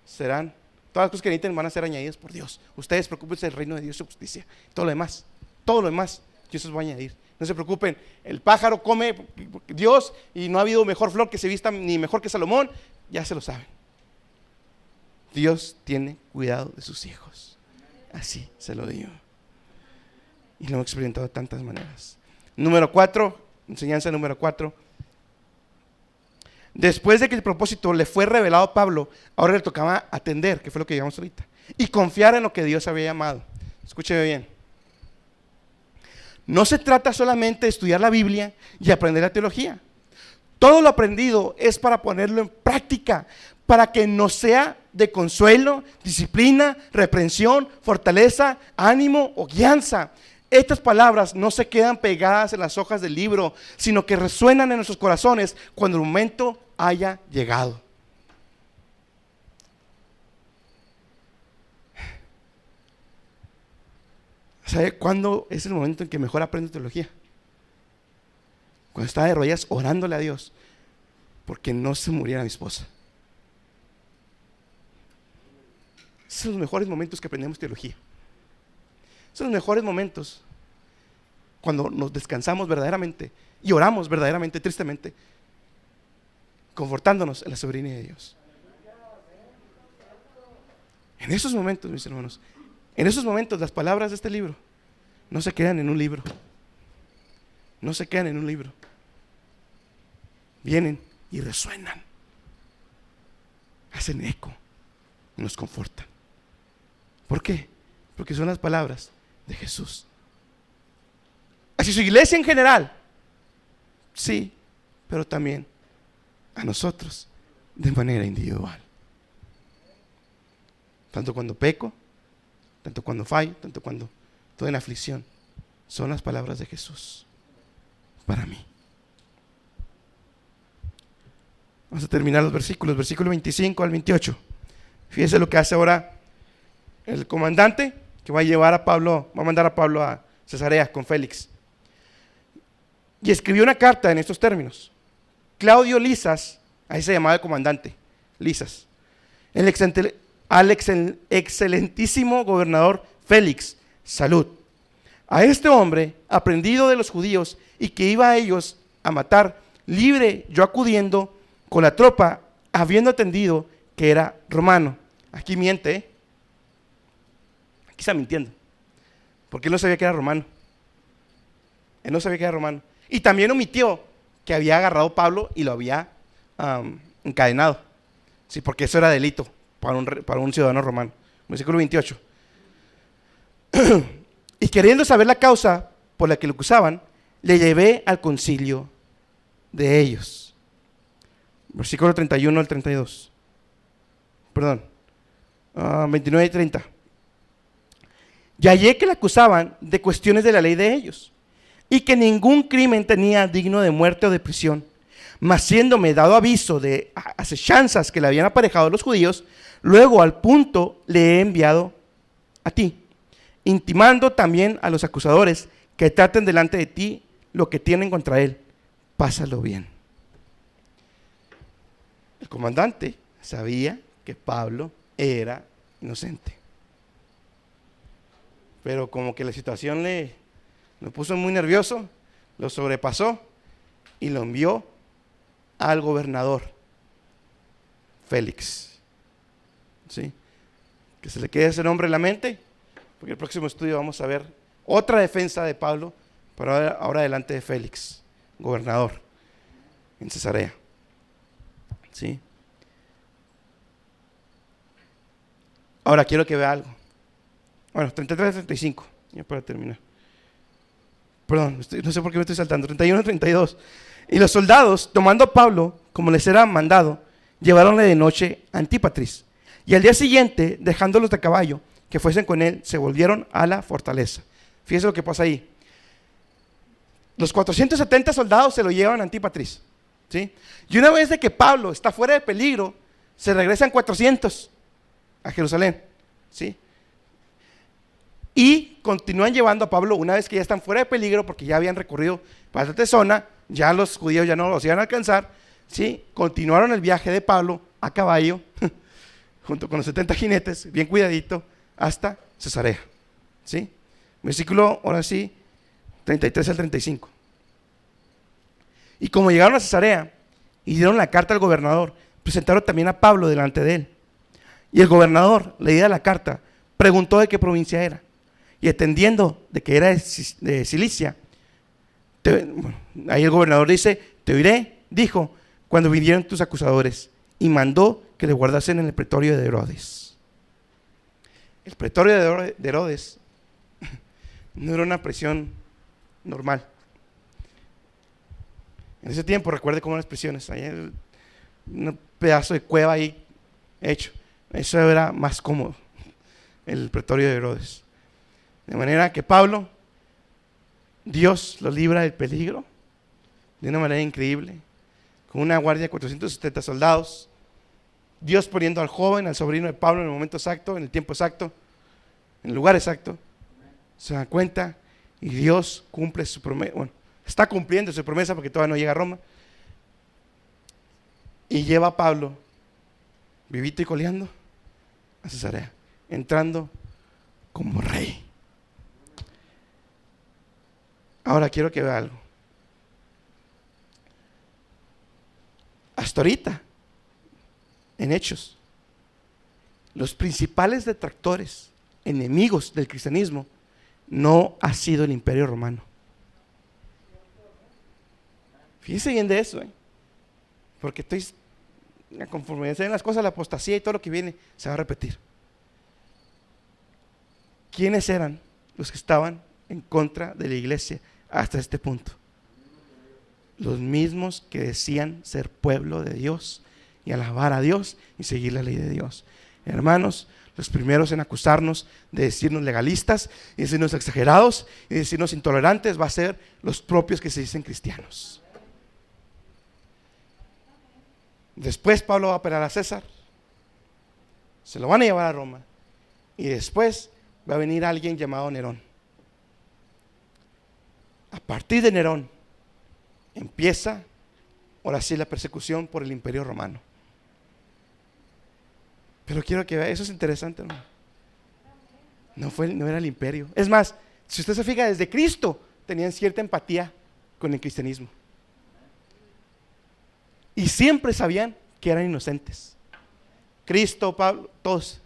serán, todas las cosas que necesiten van a ser añadidas por Dios. Ustedes preocúpense del reino de Dios y su justicia. Todo lo demás, Dios os va a añadir. No se preocupen, el pájaro come Dios y no ha habido mejor flor que se vista ni mejor que Salomón. Ya se lo saben. Dios tiene cuidado de sus hijos. Así se lo digo. Y lo hemos experimentado de tantas maneras. Número 4, enseñanza número 4. Después de que el propósito le fue revelado a Pablo, ahora le tocaba atender, que fue lo que llegamos ahorita, y confiar en lo que Dios había llamado. Escúcheme bien. No se trata solamente de estudiar la Biblia y aprender la teología. Todo lo aprendido es para ponerlo en práctica, para que nos sea de consuelo, disciplina, reprensión, fortaleza, ánimo o guianza. Estas palabras no se quedan pegadas en las hojas del libro, sino que resuenan en nuestros corazones cuando el momento haya llegado. ¿Sabe cuándo es el momento en que mejor aprendo teología? Cuando estaba de rodillas orándole a Dios porque no se muriera mi esposa. Esos son los mejores momentos que aprendemos teología. Son los mejores momentos cuando nos descansamos verdaderamente y oramos verdaderamente, tristemente, confortándonos en la soberanía de Dios. En esos momentos, mis hermanos, en esos momentos las palabras de este libro no se quedan en un libro. No se quedan en un libro. Vienen y resuenan. Hacen eco y nos confortan. ¿Por qué? Porque son las palabras de Jesús. Así su iglesia en general, sí, pero también a nosotros de manera individual. Tanto cuando peco, tanto cuando fallo, tanto cuando estoy en aflicción, son las palabras de Jesús para mí. Vamos a terminar los versículos, versículo 25 al 28. Fíjense lo que hace ahora el comandante que va a llevar a Pablo, va a mandar a Pablo a Cesarea con Félix. Y escribió una carta en estos términos: Claudio Lisas, ahí se llamaba el comandante, Lisas, al excelentísimo gobernador Félix, salud. A este hombre, aprendido de los judíos y que iba a ellos a matar, libre yo acudiendo con la tropa, habiendo atendido que era romano. Aquí miente, Aquí está mintiendo, porque él no sabía que era romano. Él no sabía que era romano. Y también omitió que había agarrado a Pablo y lo había encadenado. Sí, porque eso era delito para un ciudadano romano. Versículo 28. Y queriendo saber la causa por la que lo acusaban, le llevé al concilio de ellos. Versículo 31 al 32. Perdón. 29 y 30. Y hallé que le acusaban de cuestiones de la ley de ellos, y que ningún crimen tenía digno de muerte o de prisión. Mas siéndome dado aviso de asechanzas que le habían aparejado los judíos, luego al punto le he enviado a ti, intimando también a los acusadores que traten delante de ti lo que tienen contra él. Pásalo bien. El comandante sabía que Pablo era inocente, pero como que la situación lo puso muy nervioso, lo sobrepasó y lo envió al gobernador Félix. ¿Sí? Que se le quede ese nombre en la mente, porque el próximo estudio vamos a ver otra defensa de Pablo, pero ahora delante de Félix, gobernador en Cesarea. ¿Sí? Ahora quiero que vea algo. Bueno, 33 35, ya para terminar. Perdón, no sé por qué me estoy saltando. 31 32. Y los soldados, tomando a Pablo, como les era mandado, llevaronle de noche a Antípatris. Y al día siguiente, dejándolos de caballo, que fuesen con él, se volvieron a la fortaleza. Fíjense lo que pasa ahí. Los 470 soldados se lo llevan a Antípatris, ¿sí? Y una vez de que Pablo está fuera de peligro, se regresan 400 a Jerusalén, ¿sí? Y continúan llevando a Pablo una vez que ya están fuera de peligro, porque ya habían recorrido bastante zona, ya los judíos ya no los iban a alcanzar, ¿sí? Continuaron el viaje de Pablo a caballo, junto con los 70 jinetes, bien cuidadito, hasta Cesarea, ¿sí? Versículo, ahora sí, 33 al 35. Y como llegaron a Cesarea y dieron la carta al gobernador, presentaron también a Pablo delante de él. Y el gobernador, leída la carta, preguntó de qué provincia era. Y atendiendo de que era de Cilicia, ahí el gobernador dice: te oiré, dijo, cuando vinieron tus acusadores, y mandó que le guardasen en el pretorio de Herodes. El pretorio de Herodes no era una prisión normal. En ese tiempo, recuerde cómo eran las prisiones, hay un pedazo de cueva ahí hecho. Eso era más cómodo, el pretorio de Herodes. De manera que Pablo, Dios lo libra del peligro de una manera increíble, con una guardia de 470 soldados, Dios poniendo al joven, al sobrino de Pablo, en el momento exacto, en el tiempo exacto, en el lugar exacto. Se dan cuenta y Dios cumple su promesa. Bueno, está cumpliendo su promesa porque todavía no llega a Roma. Y lleva a Pablo, vivito y coleando, a Cesarea, entrando como rey. Ahora quiero que vea algo. Hasta ahorita, en Hechos, los principales detractores, enemigos del cristianismo, no ha sido el Imperio Romano. Fíjense bien de eso, porque conforme se ven las cosas, la apostasía y todo lo que viene se va a repetir. ¿Quiénes eran los que estaban en contra de la iglesia hasta este punto? Los mismos que decían ser pueblo de Dios y alabar a Dios y seguir la ley de Dios. Hermanos, los primeros en acusarnos de decirnos legalistas y decirnos exagerados y decirnos intolerantes va a ser los propios que se dicen cristianos. Después Pablo va a apelar a César, se lo van a llevar a Roma, y después va a venir alguien llamado Nerón. A partir de Nerón empieza ahora sí la persecución por el Imperio Romano. Pero quiero que vea, eso es interesante, ¿no? No era el imperio. Es más, si usted se fija, desde Cristo tenían cierta empatía con el cristianismo. Y siempre sabían que eran inocentes. Cristo, Pablo, todos.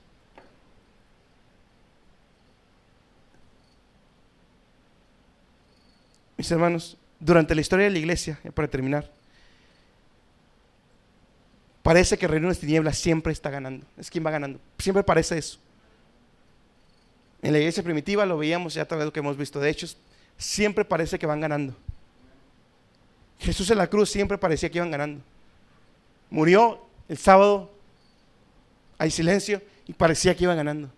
Mis hermanos, durante la historia de la iglesia, para terminar, parece que el reino de las tinieblas siempre está ganando. Es quien va ganando. Siempre parece eso. En la iglesia primitiva lo veíamos ya a través de lo que hemos visto. De hecho, siempre parece que van ganando. Jesús en la cruz siempre parecía que iban ganando. Murió el sábado, hay silencio y parecía que iban ganando.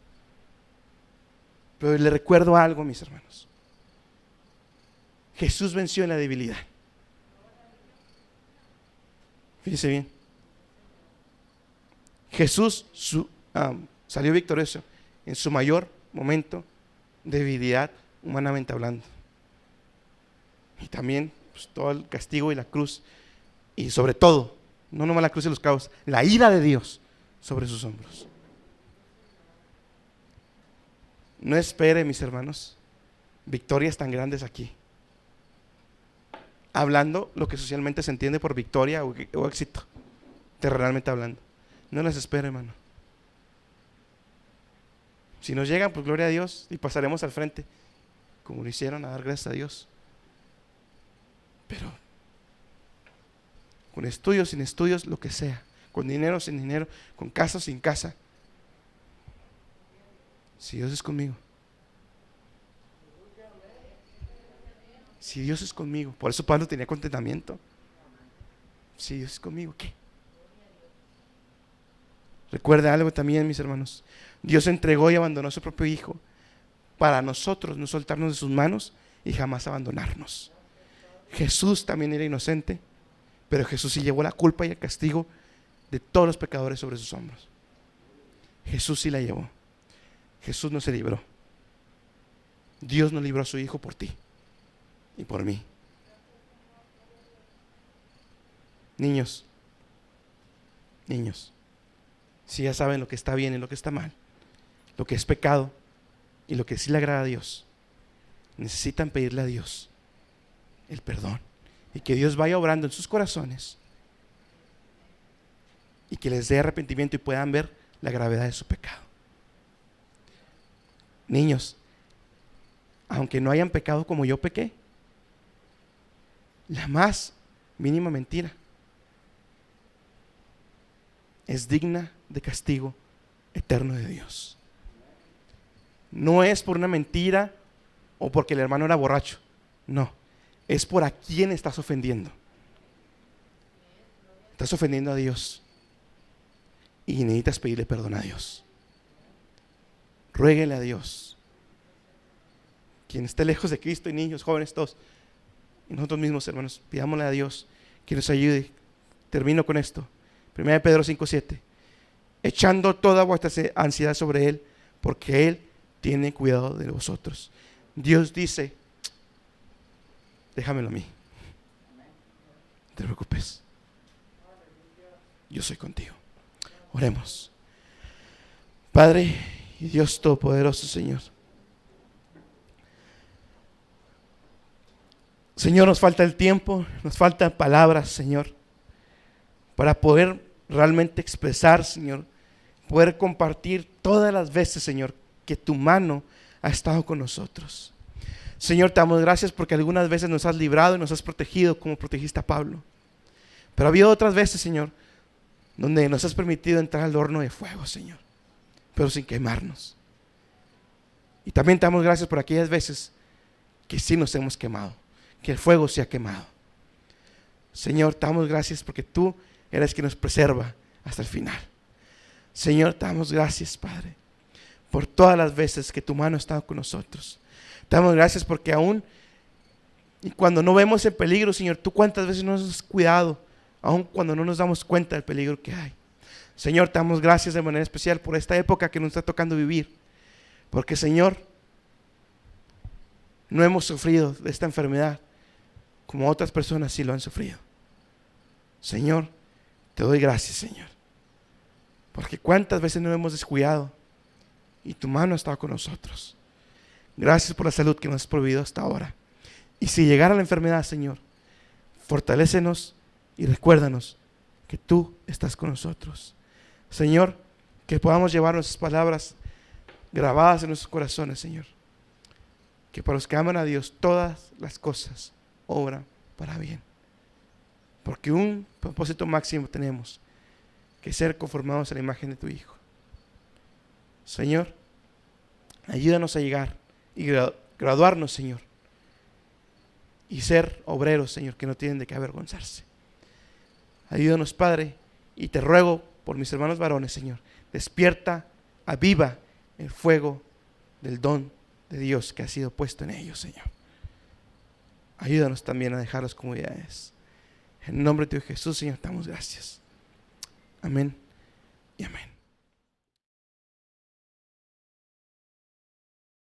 Pero le recuerdo algo, mis hermanos. Jesús venció en la debilidad. Fíjense bien. Jesús salió victorioso en su mayor momento de debilidad, humanamente hablando. Y también pues, todo el castigo y la cruz, y sobre todo, no nomás la cruz y los clavos, la ira de Dios sobre sus hombros. No espere, mis hermanos, victorias tan grandes aquí, hablando lo que socialmente se entiende por victoria o éxito, terrenalmente hablando. No las espere, hermano. Si nos llegan, pues gloria a Dios y pasaremos al frente, como lo hicieron, a dar gracias a Dios. Pero con estudios, sin estudios, lo que sea, con dinero, sin dinero, con casa, sin casa, si Dios es conmigo, si Dios es conmigo, por eso Pablo tenía contentamiento. Si Dios es conmigo, ¿qué? Recuerda algo también, mis hermanos. Dios entregó y abandonó a su propio Hijo para nosotros no soltarnos de sus manos y jamás abandonarnos. Jesús también era inocente, pero Jesús sí llevó la culpa y el castigo de todos los pecadores sobre sus hombros. Jesús sí la llevó. Jesús no se libró. Dios nos libró a su Hijo por ti y por mí. Niños, si ya saben lo que está bien y lo que está mal, lo que es pecado y lo que sí le agrada a Dios, necesitan pedirle a Dios el perdón y que Dios vaya obrando en sus corazones y que les dé arrepentimiento y puedan ver la gravedad de su pecado. Niños, aunque no hayan pecado como yo pequé, la más mínima mentira es digna de castigo eterno de Dios. No es por una mentira o porque el hermano era borracho, no, es por a quién estás ofendiendo. Estás ofendiendo a Dios y necesitas pedirle perdón a Dios. Ruéguele a Dios. Quien esté lejos de Cristo, y niños, jóvenes, todos, y nosotros mismos, hermanos, pidámosle a Dios que nos ayude. Termino con esto. 1 Pedro 5:7. Echando toda vuestra ansiedad sobre Él, porque Él tiene cuidado de vosotros. Dios dice: déjamelo a mí, no te preocupes, yo soy contigo. Oremos. Padre y Dios Todopoderoso, Señor, nos falta el tiempo, nos faltan palabras, Señor, para poder realmente expresar, Señor, poder compartir todas las veces, Señor, que tu mano ha estado con nosotros. Señor, te damos gracias porque algunas veces nos has librado y nos has protegido como protegiste a Pablo. Pero ha habido otras veces, Señor, donde nos has permitido entrar al horno de fuego, Señor, pero sin quemarnos. Y también te damos gracias por aquellas veces que sí nos hemos quemado, que el fuego se ha quemado. Señor, te damos gracias porque tú eres quien nos preserva hasta el final. Señor, te damos gracias, Padre, por todas las veces que tu mano ha estado con nosotros. Te damos gracias porque aún y cuando no vemos el peligro, Señor, tú cuántas veces nos has cuidado, aún cuando no nos damos cuenta del peligro que hay. Señor, te damos gracias de manera especial por esta época que nos está tocando vivir, porque, Señor, no hemos sufrido de esta enfermedad como otras personas sí lo han sufrido. Señor, te doy gracias, Señor, porque cuántas veces nos hemos descuidado y tu mano ha estado con nosotros. Gracias por la salud que nos has proveído hasta ahora. Y si llegara la enfermedad, Señor, fortalécenos y recuérdanos que tú estás con nosotros. Señor, que podamos llevar nuestras palabras grabadas en nuestros corazones, Señor. Que para los que aman a Dios todas las cosas obran para bien. Porque un propósito máximo tenemos, que ser conformados a la imagen de tu Hijo. Señor, ayúdanos a llegar y graduarnos, Señor, y ser obreros, Señor, que no tienen de qué avergonzarse. Ayúdanos, Padre, y te ruego por mis hermanos varones, Señor, despierta, aviva el fuego del don de Dios que ha sido puesto en ellos, Señor. Ayúdanos también a dejar las comodidades. En el nombre de Jesús, Señor, te damos gracias. Amén y amén.